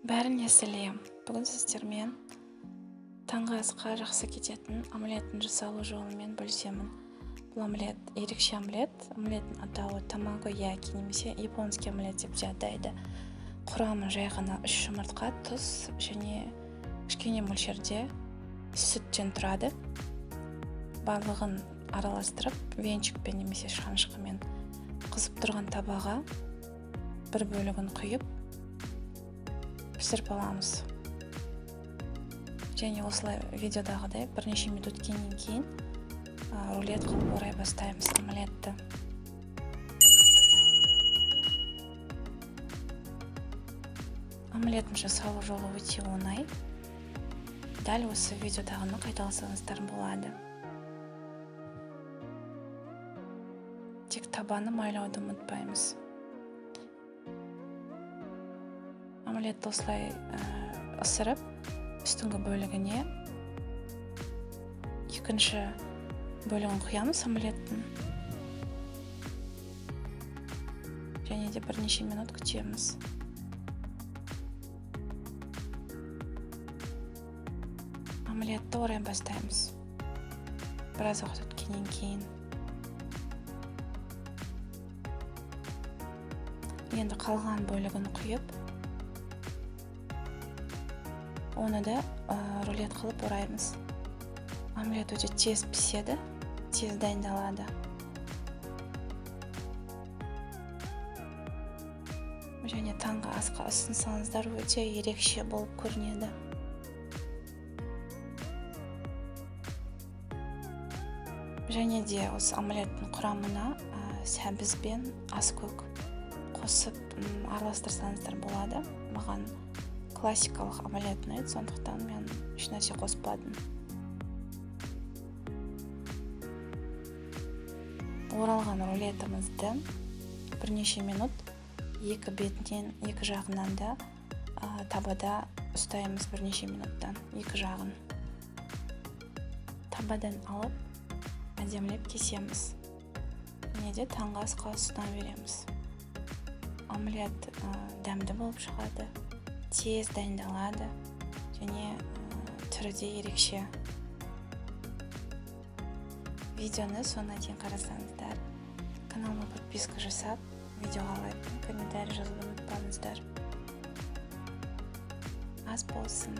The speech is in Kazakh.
Бәріне сәлем. Бүгін сіздермен таңғы асқа жақсы кететін омлеттің жасалу жолымен бөлісемін. Бұл омлет ерекше омлет. Омлеттің атауы тамаго яки немесе японский омлет деп те атайды. Құрамы жай ғана 3 жұмыртқа, тұз және кішкене мөлшерде сүттен тұрады. Барлығын араластырып, венчикпен немесе шанышқымен қызып тұрған табаға бір бөлігін құйып пісіріп аламыз. Және осылай видеодағыдай бірнеше минут өткеннен кейін рулет қылып орай бастаймыз омлетті. Омлеттің жасалу жолы өте оңай. Дәл осы видеодағыны қайталасаңыздар болады. Тек табаны майлауды ұмытпаймыз. Омлетті осылай ысырып, үстіңгі бөлігіне екінші бөлігін құямыз омлеттің. Және де бірнеше минут күтеміз. Омлетті орай бастаймыз. Біраз уақыт өткеннен кейін. Енді қалған бөлігін құйып, оны да рулет қылып ораймыз. Омлет өте тез піседі, тез дайындалады. Және таңғы асқа ұсынсаңыздар өте ерекше болып көрінеді. Және де осы омлеттің құрамына сәбіз бен аскөк қосып араластырсаңыздар болады. Маған классикалық омлет ұнайды, сондықтан мен ешнәрсе қоспадым. Оралған рулетімізді бірнеше минут екі бетінен, екі жағынан да табада ұстаймыз бірнеше минуттан, екі жағын. Табадан алып, әдемілеп кесеміз. Және де таңғы асқа ұсына береміз. Омлет дәмді болып шығады, тез дайындалады және түрі де ерекше. Видеоны соңына дейін қарасаңыздар, каналыма подписка жасап, видеоға лайк, комментарий жазуды ұмытпаңыздар. Ас болсын.